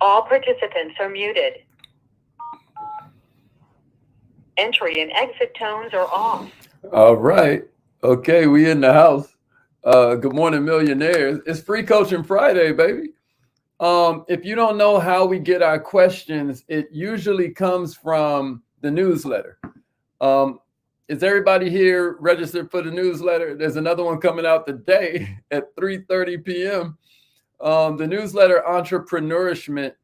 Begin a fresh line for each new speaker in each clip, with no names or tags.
All participants are muted. Entry and exit tones are off. All right. Okay, we in the house. Good morning, millionaires. It's Free Coaching Friday, baby. If you don't know how we get our questions, it usually comes from the newsletter. Um, is everybody here registered for the newsletter? There's another one coming out today at 3:30 p.m. The newsletter Entrepreneurishment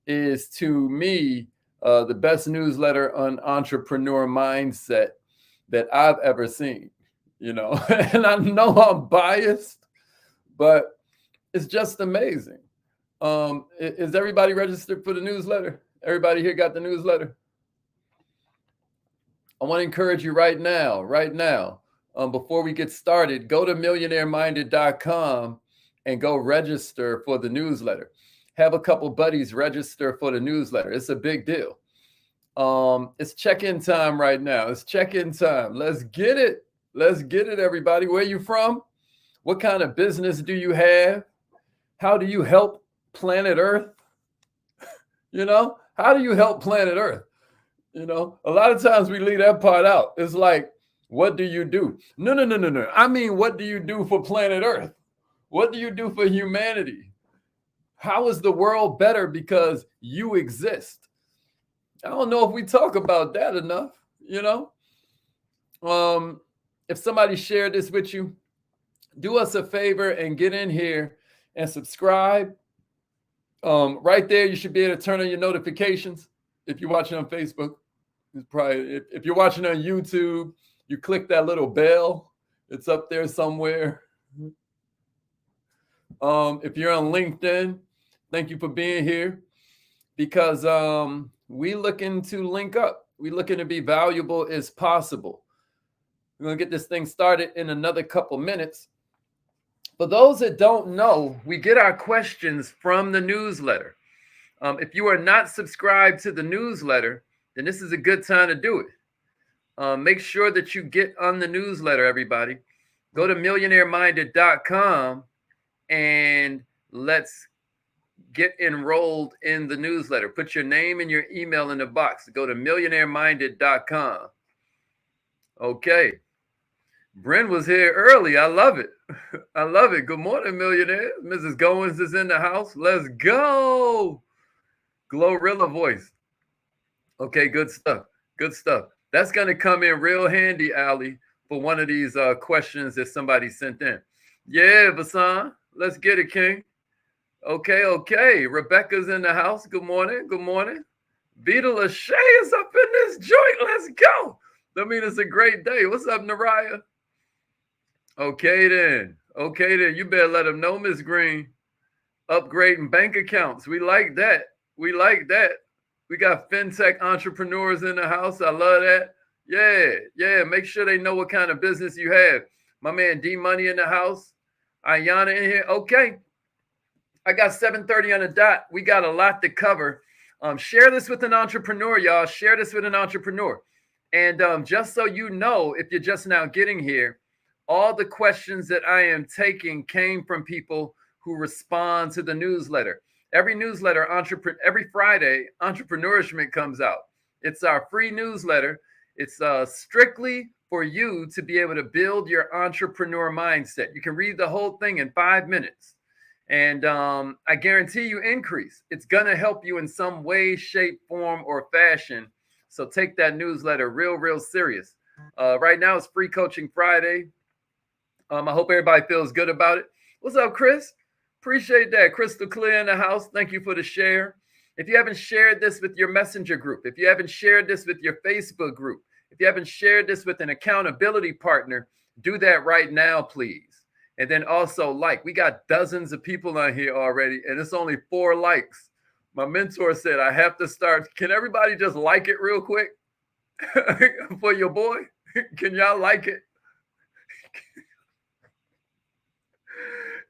is, to me, the best newsletter on entrepreneur mindset that I've ever seen. And I know I'm biased, but it's just amazing. Is everybody registered for the newsletter? Everybody here got the newsletter? I want to encourage you right now, before we get started, go to millionaireminded.com and go register for the newsletter. Have a couple buddies register for the newsletter. It's a big deal. It's check-in time right now. It's check-in time. Let's get it. Let's get it, everybody. Where you from? What kind of business do you have? How do you help planet Earth? How do you help planet Earth? A lot of times we leave that part out. It's like, what do you do? No. I mean, what do you do for planet Earth? What do you do for humanity? How is the world better because you exist? I don't know if we talk about that enough, If somebody shared this with you, do us a favor and get in here and subscribe. Right there, you should be able to turn on your notifications if you're watching on Facebook. It's probably if you're watching on YouTube, you click that little bell. It's up there somewhere. If you're on LinkedIn, thank you for being here, because we looking to link up. We looking to be valuable as possible. We're gonna get this thing started in another couple minutes. For those that don't know, we get our questions from the newsletter. If you are not subscribed to the newsletter, then this is a good time to do it. Make sure that you get on the newsletter, everybody. Go to millionaireminded.com and let's get enrolled in the newsletter. Put your name and your email in the box. Go to millionaireminded.com. Okay. Bryn was here early. I love it. I love it. Good morning, millionaires. Mrs. Goins is in the house. Let's go. Glorilla voice. Okay, good stuff. Good stuff. That's going to come in real handy, Ali, for one of these questions that somebody sent in. Yeah, Vasan. Let's get it, King. Okay. Rebecca's in the house. Good morning. Vita Lachey is up in this joint. Let's go. That means it's a great day. What's up, Naraya? Okay, then. You better let them know, Miss Green. Upgrading bank accounts. We like that. We got fintech entrepreneurs in the house. I love that. Yeah. Make sure they know what kind of business you have. My man D Money in the house. Ayana in here. Okay. I got 7:30 on the dot. We got a lot to cover. Share this with an entrepreneur, y'all. Share this with an entrepreneur. And just so you know, if you're just now getting here, all the questions that I am taking came from people who respond to the newsletter. Every newsletter, every Friday, Entrepreneurishment comes out. It's our free newsletter. It's strictly for you to be able to build your entrepreneur mindset. You can read the whole thing in 5 minutes. And I guarantee you increase. It's going to help you in some way, shape, form, or fashion. So take that newsletter real serious. Right now, it's Free Coaching Friday. I hope everybody feels good about it. What's up, Chris? Appreciate that. Crystal Clear in the house. Thank you for the share. If you haven't shared this with your messenger group, if you haven't shared this with your Facebook group, if you haven't shared this with an accountability partner, do that right now, please. And then also we got dozens of people on here already, and it's only 4 likes. My mentor said I have to start. Can everybody just like it real quick for your boy? Can y'all like it?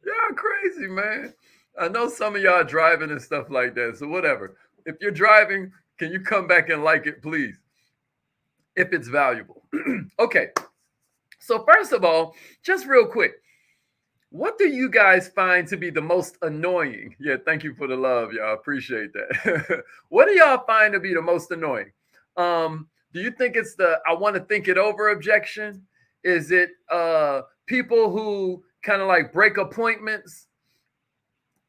Y'all crazy, man. I know some of y'all are driving and stuff like that. So whatever. If you're driving, can you come back and like it, please? If it's valuable. Okay. So first of all, just real quick, What do you guys find to be the most annoying? Yeah, thank you for the love, y'all. Appreciate that. What do y'all find to be the most annoying? Do you think it's the I want to think it over objection? Is it people who kind of like break appointments?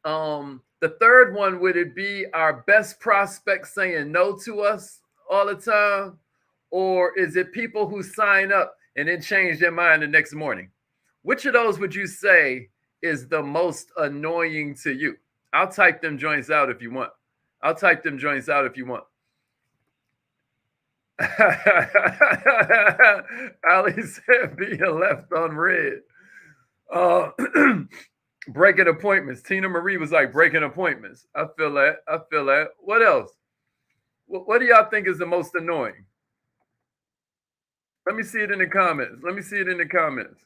The third one, would it be our best prospects saying no to us all the time? Or is it people who sign up and then change their mind the next morning? Which of those would you say is the most annoying to you? I'll type them joints out if you want. I'll type them joints out if you want. Ali said being left on red. Uh, breaking appointments. Tina Marie was like breaking appointments. I feel that. I feel that. What else? What do y'all think is the most annoying? Let me see it in the comments. Let me see it in the comments.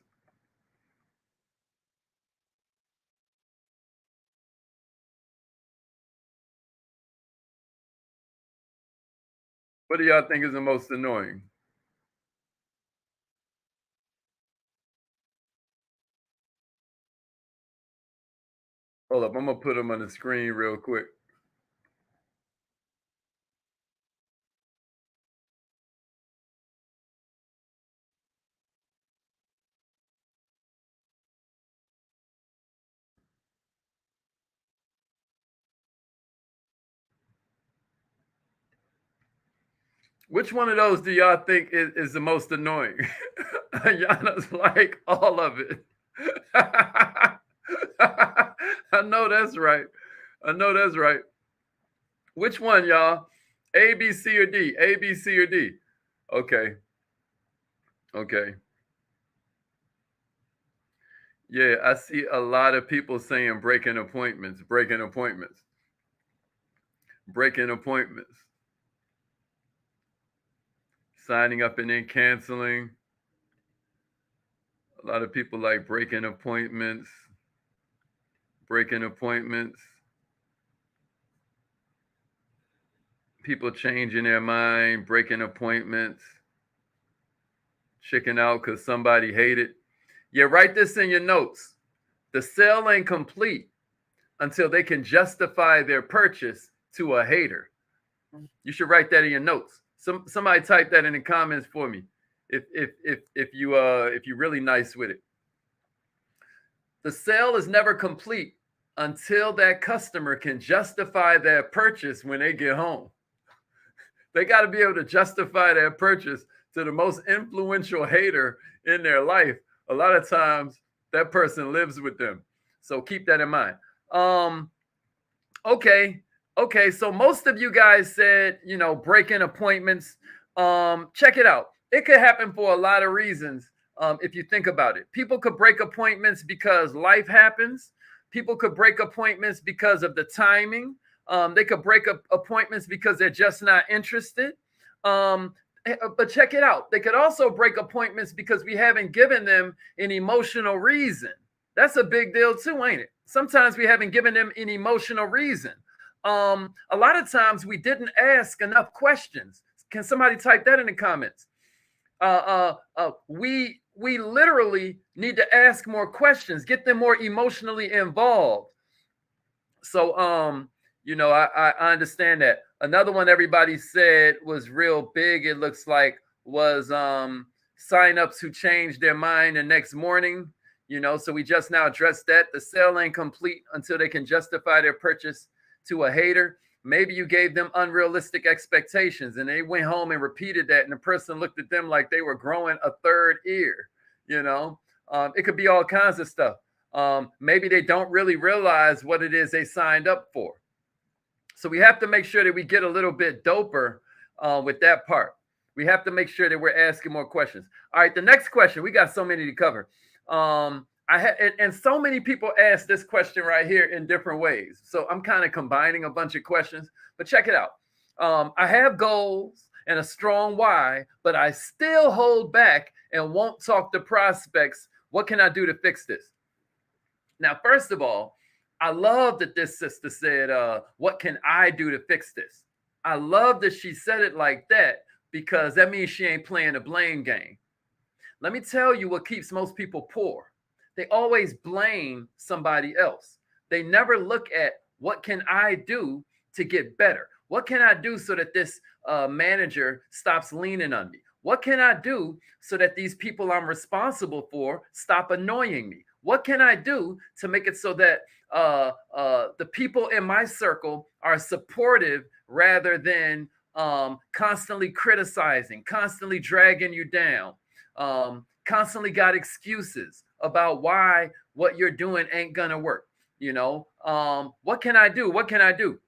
What do y'all think is the most annoying? Hold up, I'm gonna put them on the screen real quick. Which one of those do y'all think is the most annoying? Yana's like all of it. I know that's right. I know that's right. Which one, y'all? A, B, C, or D? A, B, C, or D? Okay. Okay. Yeah, I see a lot of people saying breaking appointments, breaking appointments, breaking appointments, signing up and then canceling. A lot of people like breaking appointments, breaking appointments, people changing their mind, breaking appointments, checking out because somebody hated. Yeah, write this in your notes. The sale ain't complete until they can justify their purchase to a hater. You should write that in your notes. Somebody type that in the comments for me. If you're really nice with it. The sale is never complete until that customer can justify their purchase when they get home. They got to be able to justify their purchase to the most influential hater in their life. A lot of times that person lives with them. So keep that in mind. Okay. Okay. So most of you guys said, breaking appointments. Check it out. It could happen for a lot of reasons. If you think about it, people could break appointments because life happens. People could break appointments because of the timing. They could break up appointments because they're just not interested. But check it out. They could also break appointments because we haven't given them an emotional reason. That's a big deal too, ain't it? Sometimes we haven't given them an emotional reason. A lot of times we didn't ask enough questions. Can somebody type that in the comments? We literally need to ask more questions, get them more emotionally involved. So I understand that. Another one everybody said was real big, it looks like, was sign-ups who changed their mind the next morning. So we just now addressed that. The sale ain't complete until they can justify their purchase to a hater. Maybe you gave them unrealistic expectations and they went home and repeated that, and the person looked at them like they were growing a third ear. It could be all kinds of stuff. Maybe they don't really realize what it is they signed up for. So we have to make sure that we get a little bit doper with that part. We have to make sure that we're asking more questions. All right, the next question, we got so many to cover. And so many people ask this question right here in different ways. So I'm kind of combining a bunch of questions, but check it out. I have goals and a strong why, but I still hold back and won't talk to prospects. What can I do to fix this? Now, first of all, I love that this sister said, what can I do to fix this? I love that she said it like that, because that means she ain't playing a blame game. Let me tell you what keeps most people poor. They always blame somebody else. They never look at what can I do to get better? What can I do so that this manager stops leaning on me? What can I do so that these people I'm responsible for stop annoying me? What can I do to make it so that the people in my circle are supportive rather than constantly criticizing, constantly dragging you down, constantly got excuses about why what you're doing ain't gonna work. What can I do? What can I do?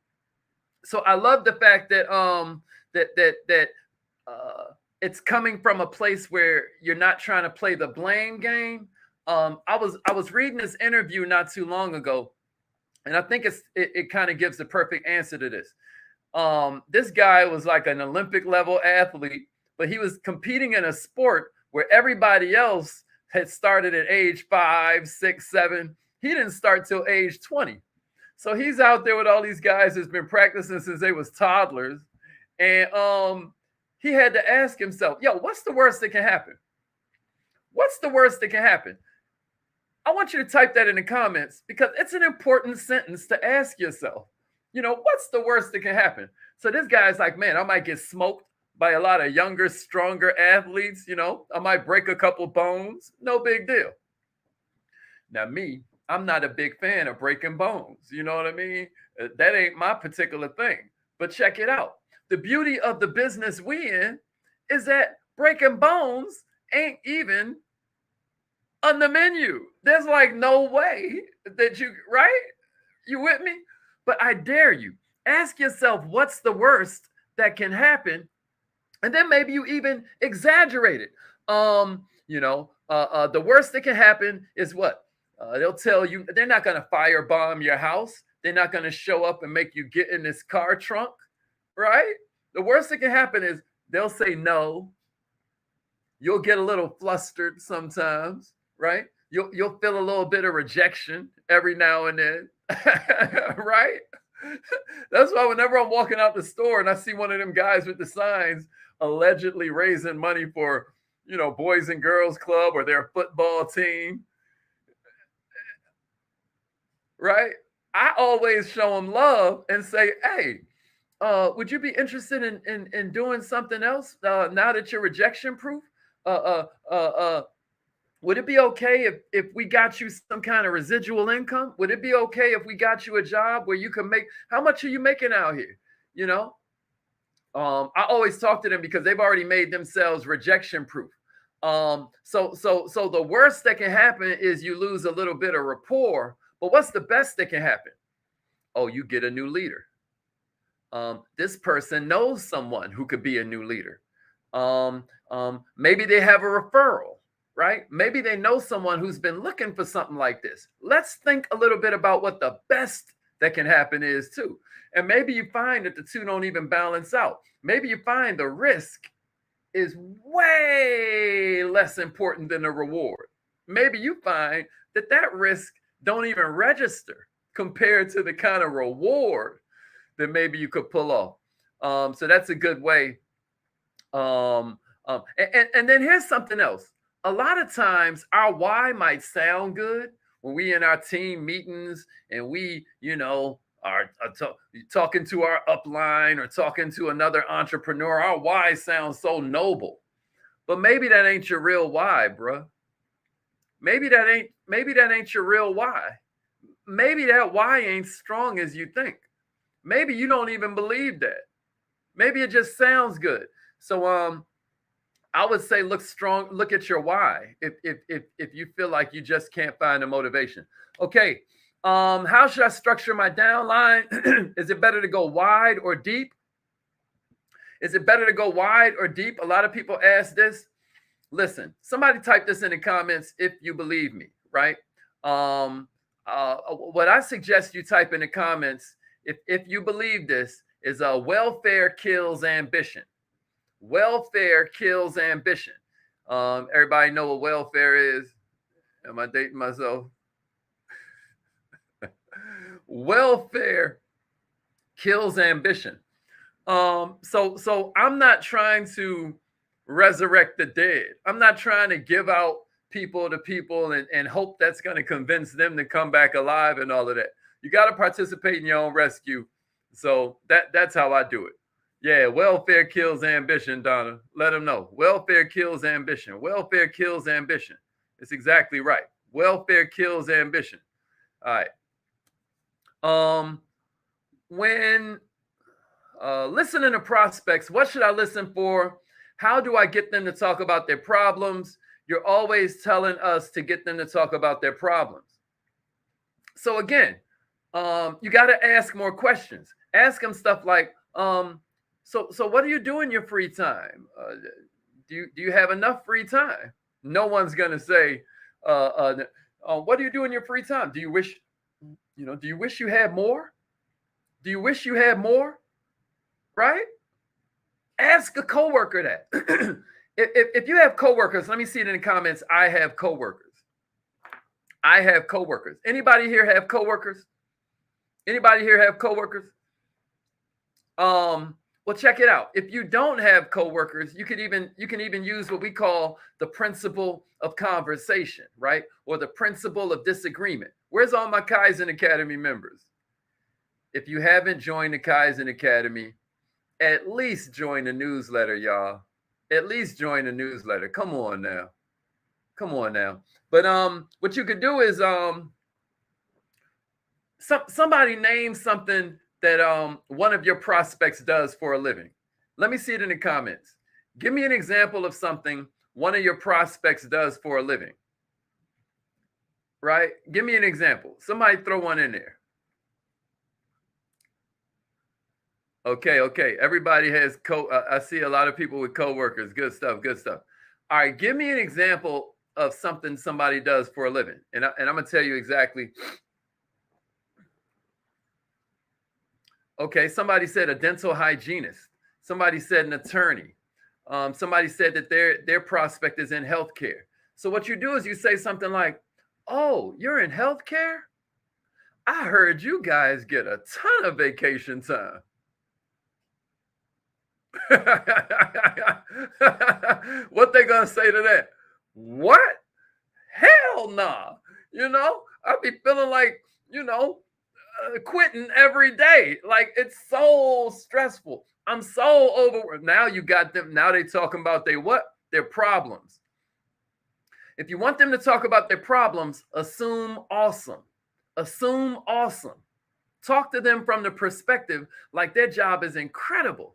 So I love the fact that it's coming from a place where you're not trying to play the blame game. I was reading this interview not too long ago, and I think it kind of gives the perfect answer to this. This guy was like an Olympic level athlete, but he was competing in a sport where everybody else had started at age 5, 6, 7. He didn't start till age 20. So he's out there with all these guys that's been practicing since they was toddlers. And he had to ask himself, yo, what's the worst that can happen? What's the worst that can happen? I want you to type that in the comments because it's an important sentence to ask yourself. What's the worst that can happen? So this guy's like, man, I might get smoked by a lot of younger, stronger athletes. I might break a couple bones. No big deal. Now, me, I'm not a big fan of breaking bones. You know what I mean? That ain't my particular thing. But check it out. The beauty of the business we in is that breaking bones ain't even on the menu. There's like no way that right? You with me? But I dare you, ask yourself, what's the worst that can happen? And then maybe you even exaggerate it. The worst that can happen is what? They'll tell you they're not going to firebomb your house. They're not going to show up and make you get in this car trunk, right? The worst that can happen is they'll say no. You'll get a little flustered sometimes, right? You'll feel a little bit of rejection every now and then, right? That's why whenever I'm walking out the store and I see one of them guys with the signs allegedly raising money for, Boys and Girls Club or their football team, right? I always show them love and say, hey, would you be interested in doing something else now that you're rejection proof? Would it be okay if we got you some kind of residual income? Would it be okay if we got you a job where you can make, how much are you making out here? I always talk to them because they've already made themselves rejection proof. So the worst that can happen is you lose a little bit of rapport, but what's the best that can happen? Oh, you get a new leader. This person knows someone who could be a new leader. Maybe they have a referral. Right? Maybe they know someone who's been looking for something like this. Let's think a little bit about what the best that can happen is too. And maybe you find that the two don't even balance out. Maybe you find the risk is way less important than the reward. Maybe you find that risk don't even register compared to the kind of reward that maybe you could pull off. So that's a good way. And then here's something else. A lot of times our why might sound good when we in our team meetings and we, are talking to our upline or talking to another entrepreneur. Our why sounds so noble, but maybe that ain't your real why, bruh. Maybe that ain't your real why. Maybe that why ain't strong as you think. Maybe you don't even believe that. Maybe it just sounds good. So I would say look at your why if you feel like you just can't find the motivation. Okay. How should I structure my downline? Is it better to go wide or deep? Is it better to go wide or deep? A lot of people ask this. Listen, somebody type this in the comments if you believe me, right? What I suggest you type in the comments, if you believe this, is welfare kills ambition. Welfare kills ambition. Everybody know what welfare is? Am I dating myself? Welfare kills ambition. So I'm not trying to resurrect the dead. I'm not trying to give out people to people and hope that's going to convince them to come back alive and all of that. You got to participate in your own rescue. So that's how I do it. Yeah, welfare kills ambition, Donna. Let them know. Welfare kills ambition. Welfare kills ambition. It's exactly right. Welfare kills ambition. All right. When listening to prospects, what should I listen for? How do I get them to talk about their problems? You're always telling us to get them to talk about their problems. So again, you got to ask more questions. Ask them stuff like, so what do you do in your free time? Do you have enough free time? No one's gonna say, what do you do in your free time? Do you wish you had more? Do you wish you had more? Right? Ask a coworker that. if you have coworkers, let me see it in the comments. I have coworkers. I have coworkers. Anybody here have coworkers? Anybody here have coworkers? Well, check it out. If you don't have coworkers, you can even use what we call the principle of conversation, right? Or the principle of disagreement. Where's all my Kaizen Academy members? If you haven't joined the Kaizen Academy, at least join the newsletter, y'all. At least join the newsletter. Come on now. Come on now. But what you could do is somebody name something that one of your prospects does for a living. Let me see it in the comments. Give me an example of something one of your prospects does for a living. Right? Give me an example. Somebody throw one in there. Okay. Everybody has I see a lot of people with coworkers. Good stuff. All right, give me an example of something somebody does for a living. And I'm going to tell you exactly. Okay, somebody said a dental hygienist. Somebody said an attorney. Somebody said that their prospect is in healthcare. So what you do is you say something like, "Oh, you're in healthcare? I heard you guys get a ton of vacation time." What they gonna say to that? What? Hell nah. I'd be feeling like, quitting every day. Like, it's so stressful. I'm so overwhelmed. Now you got them. Now they talking about their problems. If you want them to talk about their problems, assume awesome. Assume awesome. Talk to them from the perspective like their job is incredible.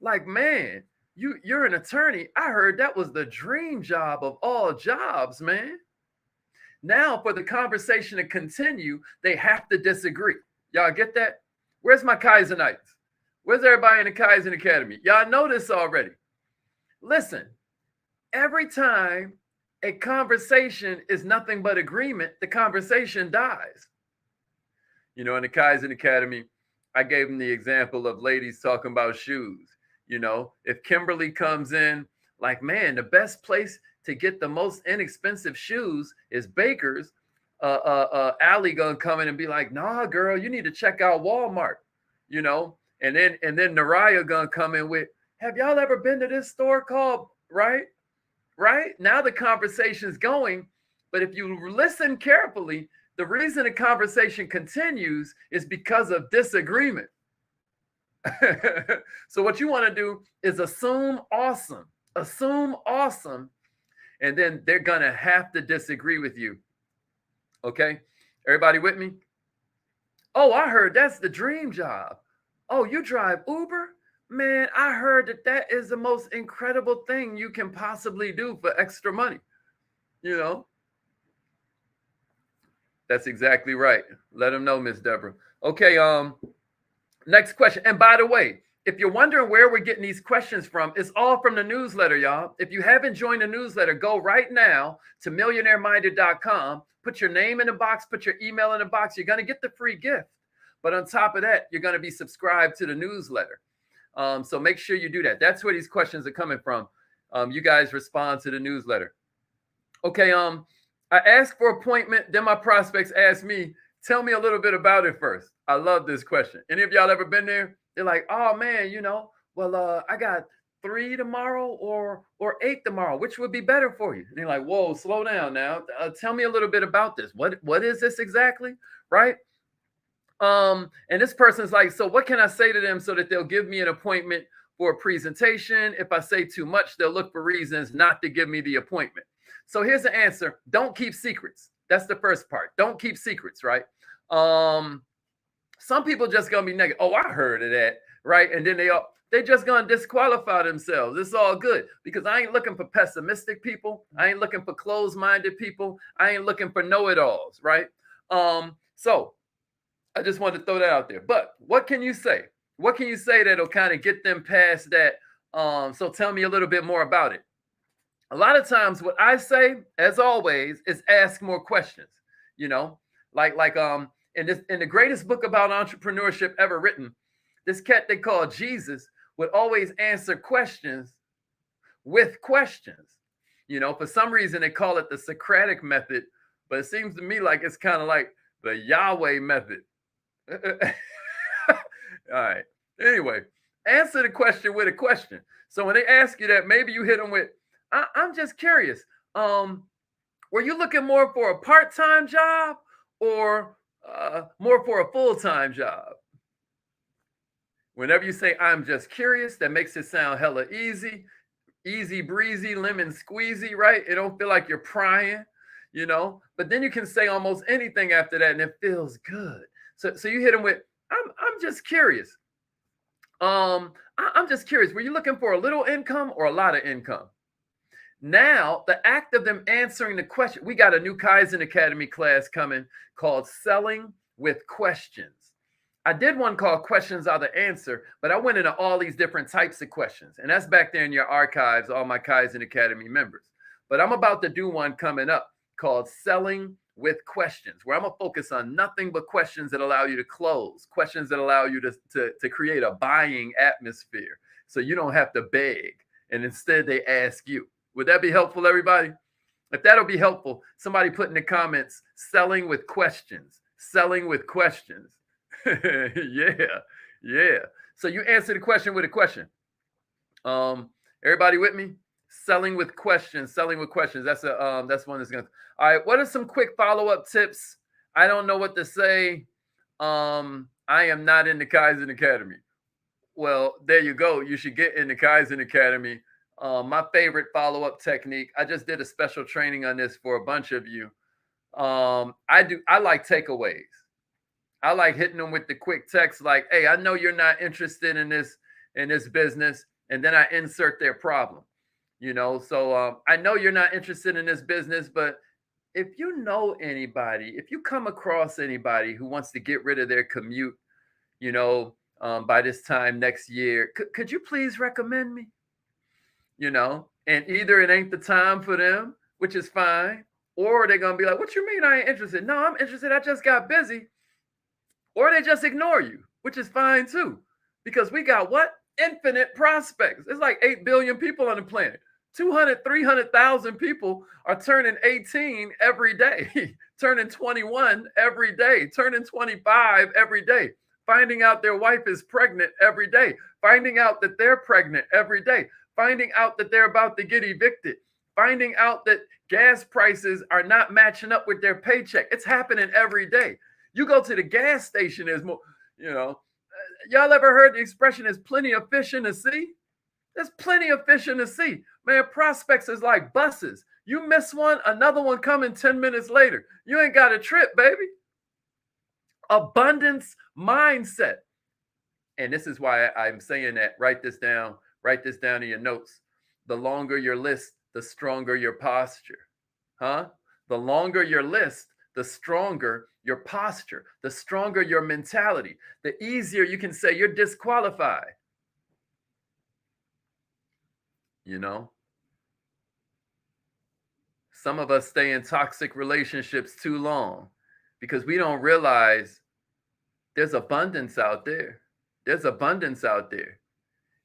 Like, man, you're an attorney. I heard that was the dream job of all jobs, man. Now, for the conversation to continue, they have to disagree. Y'all get that? Where's my Kaizenites? Where's everybody in the Kaizen Academy? Y'all know this already. Listen, every time a conversation is nothing but agreement, the conversation dies. In the Kaizen Academy, I gave them the example of ladies talking about shoes. If Kimberly comes in like, man, the best place to get the most inexpensive shoes is Baker's, Allie gonna come in and be like, nah, girl, you need to check out Walmart, and then Naraya gonna come in with, have y'all ever been to this store called, right? Now the conversation's going, but if you listen carefully, the reason the conversation continues is because of disagreement. So what you want to do is assume awesome, and then they're going to have to disagree with you. Okay. Everybody with me? Oh, I heard that's the dream job. Oh, you drive Uber? Man, I heard that is the most incredible thing you can possibly do for extra money. That's exactly right. Let them know, Miss Deborah. Okay. Next question. And by the way, if you're wondering where we're getting these questions from, it's all from the newsletter, y'all. If you haven't joined the newsletter, go right now to millionaireminded.com, put your name in the box, put your email in the box. You're going to get the free gift. But on top of that, you're going to be subscribed to the newsletter. So make sure you do that. That's where these questions are coming from. You guys respond to the newsletter. Okay. I asked for appointment. Then my prospects asked me, tell me a little bit about it first. I love this question. Any of y'all ever been there? They're like, oh man, well, I got 3 tomorrow or 8 tomorrow? Which would be better for you? And you're like, whoa, slow down now. Tell me a little bit about this. What is this exactly? Right? And this person's like, so what can I say to them so that they'll give me an appointment for a presentation? If I say too much, they'll look for reasons not to give me the appointment. So here's the answer. Don't keep secrets. That's the first part. Don't keep secrets, right? Some people just gonna be negative. Oh, I heard of that, right? And then they just gonna disqualify themselves. It's all good because I ain't looking for pessimistic people. I ain't looking for closed-minded people. I ain't looking for know-it-alls, right? So I just wanted to throw that out there. But what can you say? What can you say that'll kind of get them past that? So tell me a little bit more about it. A lot of times what I say, as always, is ask more questions. You know, like in the greatest book about entrepreneurship ever written, this cat they call Jesus would always answer questions with questions. You know, for some reason they call it the Socratic method, but it seems to me like it's kind of like the Yahweh method. All right. Anyway, answer the question with a question. So when they ask you that, maybe you hit them with, I'm just curious. Were you looking more for a part-time job or more for a full-time job? Whenever you say, I'm just curious, that makes it sound hella easy breezy, lemon squeezy, right? It don't feel like you're prying, you know, but then you can say almost anything after that and it feels good. So you hit them with, I'm just curious. I'm just curious. Were you looking for a little income or a lot of income? Now, the act of them answering the question, we got a new Kaizen Academy class coming called Selling with Questions. I did one called Questions Are the Answer, but I went into all these different types of questions. And that's back there in your archives, all my Kaizen Academy members. But I'm about to do one coming up called Selling with Questions, where I'm going to focus on nothing but questions that allow you to close, questions that allow you to create a buying atmosphere so you don't have to beg. And instead they ask you. Would that be helpful, everybody? If that'll be helpful, somebody put in the comments, selling with questions, selling with questions. Yeah. So you answer the question with a question. Everybody with me? Selling with questions, selling with questions. That's one that's gonna. All right. What are some quick follow-up tips? I don't know what to say. I am not in the Kaizen Academy. Well, there you go. You should get in the Kaizen Academy. My favorite follow-up technique. I just did a special training on this for a bunch of you. I like takeaways. I like hitting them with the quick text like, hey, I know you're not interested in this business. And then I insert their problem, you know? So I know you're not interested in this business, but if you know anybody, if you come across anybody who wants to get rid of their commute, you know, by this time next year, could you please recommend me? You know, and either it ain't the time for them, which is fine, or they're going to be like, what you mean I ain't interested? No, I'm interested. I just got busy. Or they just ignore you, which is fine too, because we got what? Infinite prospects. It's like 8 billion people on the planet. 200, 300,000 people are turning 18 every day, turning 21 every day, turning 25 every day, finding out their wife is pregnant every day, finding out that they're pregnant every day, finding out that they're about to get evicted, finding out that gas prices are not matching up with their paycheck. It's happening every day. You go to the gas station, there's more, you know, y'all ever heard the expression, there's plenty of fish in the sea? There's plenty of fish in the sea. Man, prospects is like buses. You miss one, another one coming 10 minutes later. You ain't got a trip, baby. Abundance mindset. And this is why I'm saying that. Write this down in your notes. The longer your list, the stronger your posture. The longer your list, the stronger your posture, the stronger your mentality, the easier you can say you're disqualified. You know, some of us stay in toxic relationships too long because we don't realize there's abundance out there. There's abundance out there.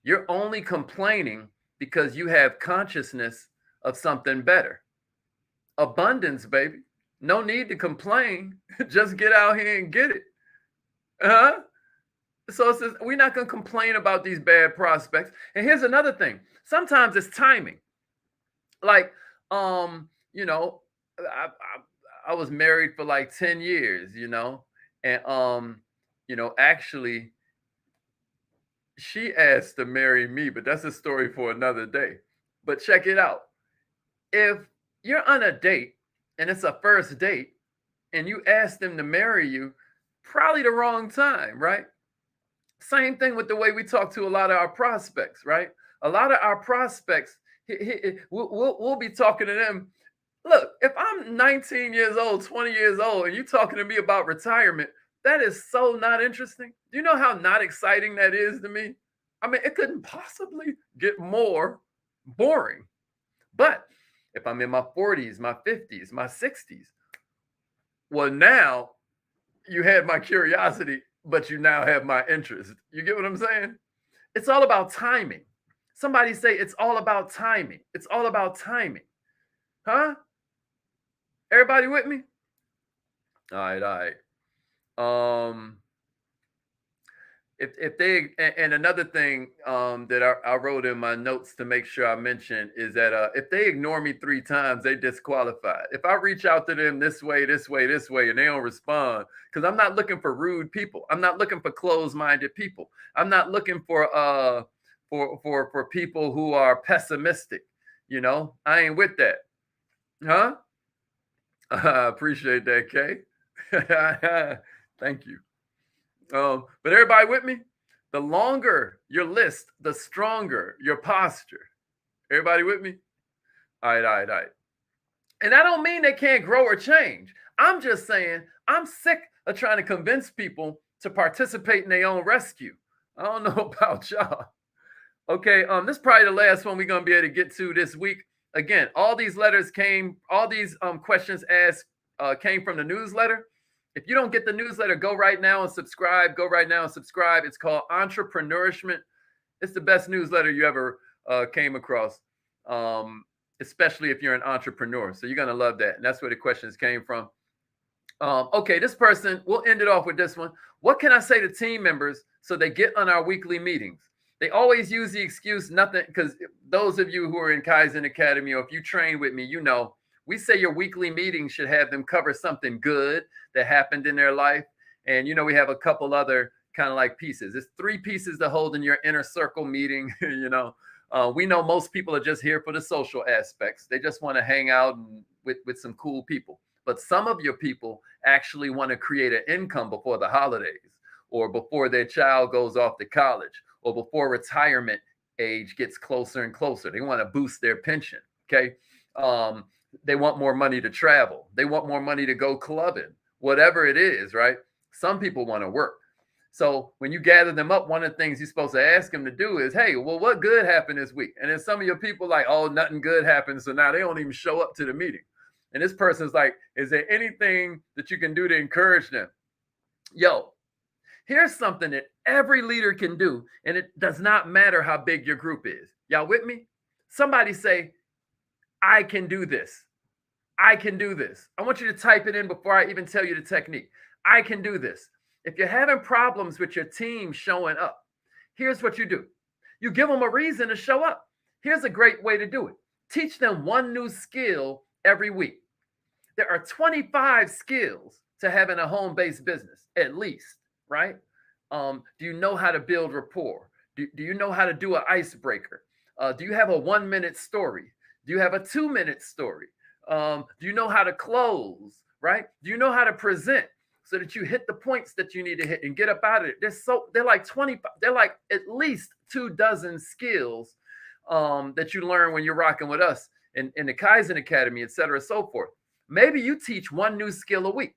You're only complaining because you have consciousness of something better. Abundance, baby. No need to complain. Just get out here and get it. So it says we're not going to complain about these bad prospects. And here's another thing. Sometimes it's timing. Like, you know, I was married for like 10 years, and actually she asked to marry me, but that's a story for another day. But check it out. If you're on a date and it's a first date and you ask them to marry you, probably the wrong time, right? Same thing with the way we talk to a lot of our prospects, right? A lot of our prospects, we'll be talking to them. Look, if I'm 19 years old, 20 years old, and you're talking to me about retirement, that is so not interesting. Do you know how not exciting that is to me? I mean, it couldn't possibly get more boring. But if I'm in my 40s, my 50s, my 60s, well, now you had my curiosity, but you now have my interest. You get what I'm saying? It's all about timing. Somebody say it's all about timing. It's all about timing. Huh? Everybody with me? All right, all right. If they, and another thing that I wrote in my notes to make sure I mention is that if they ignore me 3 times, they disqualified. If I reach out to them this way, this way, this way, and they don't respond, because I'm not looking for rude people. I'm not looking for closed-minded people. I'm not looking for people who are pessimistic. I ain't with that. Huh? I appreciate that, Kay. Thank you. But everybody with me? The longer your list, the stronger your posture. Everybody with me? All right, all right, all right. And I don't mean they can't grow or change. I'm just saying I'm sick of trying to convince people to participate in their own rescue. I don't know about y'all. Okay, this is probably the last one we're gonna be able to get to this week. Again, all these questions asked came from the newsletter. If you don't get the newsletter, go right now and subscribe. Go right now and subscribe. It's called Entrepreneurishment. It's the best newsletter you ever came across, especially if you're an entrepreneur. So you're going to love that. And that's where the questions came from. Okay, this person, we'll end it off with this one. What can I say to team members so they get on our weekly meetings? They always use the excuse nothing, because those of you who are in Kaizen Academy, or if you train with me, we say your weekly meeting should have them cover something good that happened in their life. And, we have a couple other kind of like pieces. It's 3 pieces to hold in your inner circle meeting. We know most people are just here for the social aspects. They just want to hang out with some cool people. But some of your people actually want to create an income before the holidays, or before their child goes off to college, or before retirement age gets closer and closer. They want to boost their pension. Okay. They want more money to travel. They want more money to go clubbing, whatever it is, right? Some people want to work. So when you gather them up, one of the things you're supposed to ask them to do is, hey, well, what good happened this week? And then some of your people like, oh, nothing good happened. So now they don't even show up to the meeting. And this person's like, is there anything that you can do to encourage them? Yo, here's something that every leader can do. And it does not matter how big your group is. Y'all with me? Somebody say, I can do this. I can do this. I want you to type it in before I even tell you the technique. I can do this. If you're having problems with your team showing up, here's what you do. You give them a reason to show up. Here's a great way to do it. Teach them one new skill every week. There are 25 skills to having a home-based business, at least, right? Do you know how to build rapport? Do you know how to do an icebreaker? Do you have a 1-minute story? Do you have a 2-minute story? Do you know how to close, right? Do you know how to present so that you hit the points that you need to hit and get up out of it? They're like 20, they're like at least 24 skills that you learn when you're rocking with us in the Kaizen Academy, et cetera, so forth. Maybe you teach one new skill a week,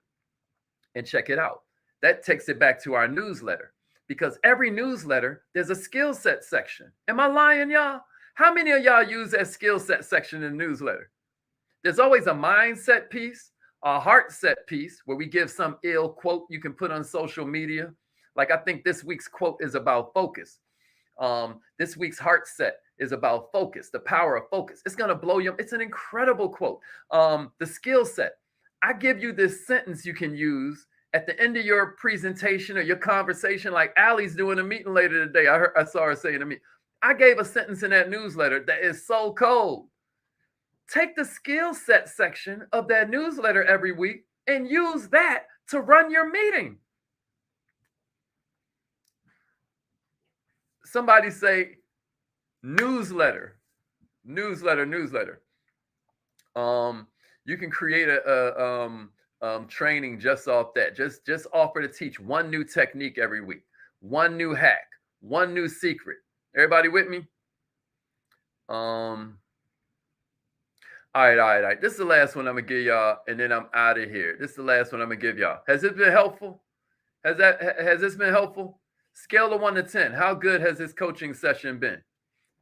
and check it out. That takes it back to our newsletter, because every newsletter, there's a skill set section. Am I lying, y'all? How many of y'all use that skill set section in the newsletter? There's always a mindset piece, a heart set piece where we give some ill quote you can put on social media. Like, I think this week's quote is about focus. This week's heart set is about focus, the power of focus. It's going to blow you. It's an incredible quote. The skill set. I give you this sentence you can use at the end of your presentation or your conversation, like Allie's doing a meeting later today. I saw her saying to me, I gave a sentence in that newsletter that is so cold. Take the skill set section of that newsletter every week and use that to run your meeting. Somebody say newsletter. You can create a training just off that. Just offer to teach one new technique every week, one new hack, one new secret. Everybody with me? All right. This is the last one I'm gonna give y'all, and then I'm out of here. This is the last one I'm gonna give y'all. Has it been helpful? Has this been helpful? Scale of 1 to 10. How good has this coaching session been?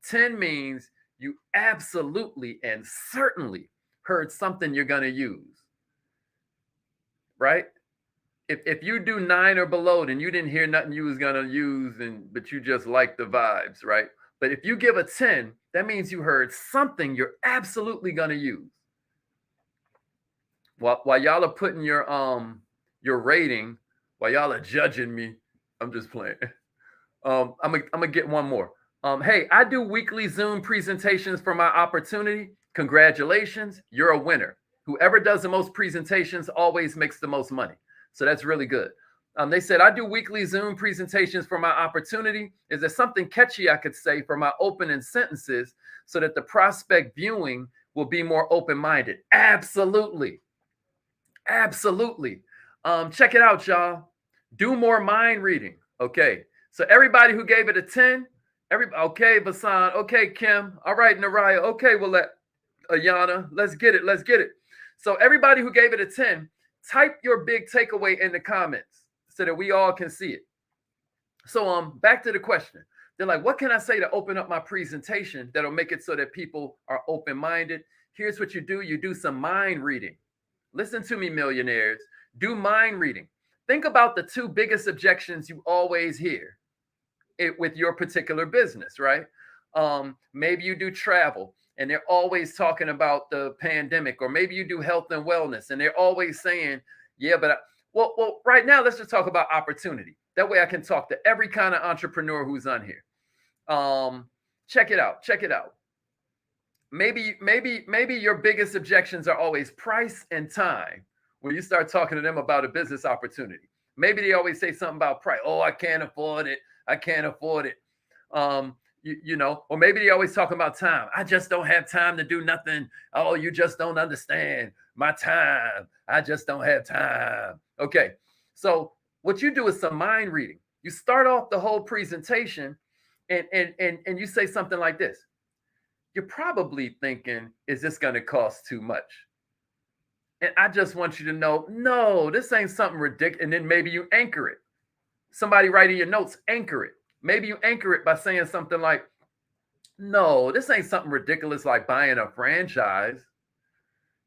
10 means you absolutely and certainly heard something you're gonna use. Right? If you do 9 or below, then you didn't hear nothing you was gonna use, but you just like the vibes, right? But if you give a 10, that means you heard something you're absolutely gonna use. While y'all are putting your rating, while y'all are judging me, I'm just playing. I'm gonna get one more. Hey, I do weekly Zoom presentations for my opportunity. Congratulations, you're a winner. Whoever does the most presentations always makes the most money. So that's really good. They said, I do weekly Zoom presentations for my opportunity. Is there something catchy I could say for my opening sentences so that the prospect viewing will be more open-minded? Absolutely. Absolutely. Check it out, y'all. Do more mind reading. Okay. So everybody who gave it a 10, okay, Vasan, okay, Kim, all right, Naraya, okay, well, Ayana, let's get it. So everybody who gave it a 10, type your big takeaway in the comments so that we all can see it. So back to the question. They're like, what can I say to open up my presentation that'll make it so that people are open-minded? Here's what you do. You do some mind reading. Listen to me, millionaires. Do mind reading. Think about the 2 biggest objections you always hear with your particular business, right? Maybe you do travel and they're always talking about the pandemic, or maybe you do health and wellness and they're always saying, yeah, but well, right now, let's just talk about opportunity. That way I can talk to every kind of entrepreneur who's on here. Check it out. Maybe your biggest objections are always price and time. When you start talking to them about a business opportunity, maybe they always say something about price. Oh, I can't afford it. Or maybe they always talk about time. I just don't have time to do nothing. Oh, you just don't understand my time. I just don't have time. Okay. So what you do is some mind reading. You start off the whole presentation and you say something like this. You're probably thinking, is this going to cost too much? And I just want you to know, no, this ain't something ridiculous. And then maybe you anchor it. Somebody writing your notes, anchor it. Maybe you anchor it by saying something like, no, this ain't something ridiculous like buying a franchise.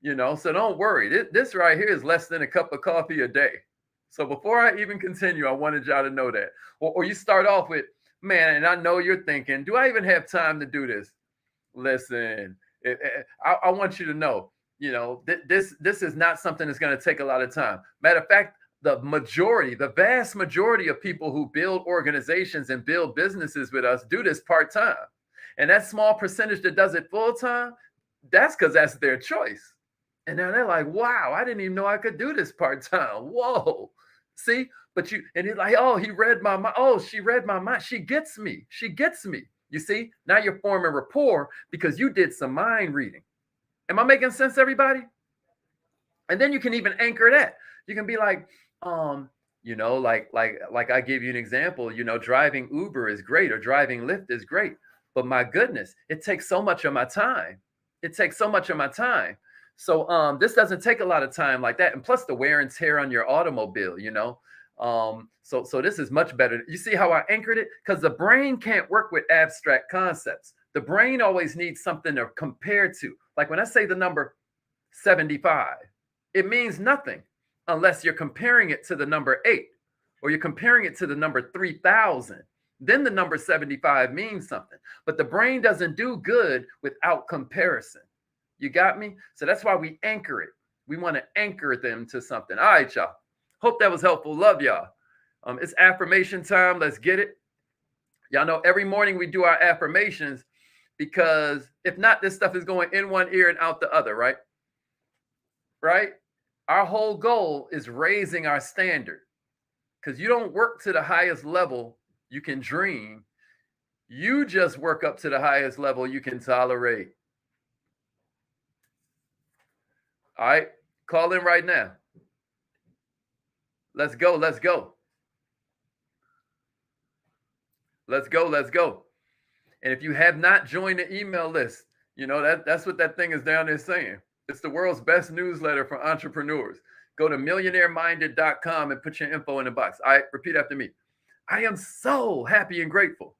So don't worry. This right here is less than a cup of coffee a day. So before I even continue, I wanted y'all to know that. Or you start off with, man, and I know you're thinking, do I even have time to do this? Listen, I want you to know, this is not something that's going to take a lot of time. Matter of fact, the vast majority of people who build organizations and build businesses with us do this part-time. And that small percentage that does it full-time, that's because that's their choice. And now they're like, wow, I didn't even know I could do this part-time. Whoa. See, and he's like, oh, he read my mind. Oh, she read my mind. She gets me. You see, now you're forming rapport because you did some mind reading. Am I making sense, everybody? And then you can even anchor that. You can be like, like I gave you an example, driving Uber is great or driving Lyft is great. But my goodness, it takes so much of my time. So this doesn't take a lot of time like that. And plus the wear and tear on your automobile, So this is much better. You see how I anchored it? Because the brain can't work with abstract concepts. The brain always needs something to compare to. Like when I say the number 75, it means nothing unless you're comparing it to the number 8 or you're comparing it to the number 3,000. Then the number 75 means something. But the brain doesn't do good without comparison. You got me? So that's why we anchor it. We want to anchor them to something. All right, y'all. Hope that was helpful. Love y'all. It's affirmation time. Let's get it. Y'all know every morning we do our affirmations because if not, this stuff is going in one ear and out the other, right? Right? Our whole goal is raising our standard because you don't work to the highest level you can dream. You just work up to the highest level you can tolerate. All right? Call in right now. Let's go. Let's go. Let's go. Let's go. And if you have not joined the email list, you know, that's what that thing is down there saying. It's the world's best newsletter for entrepreneurs. Go to millionaireminded.com and put your info in the box. All right, repeat after me. I am so happy and grateful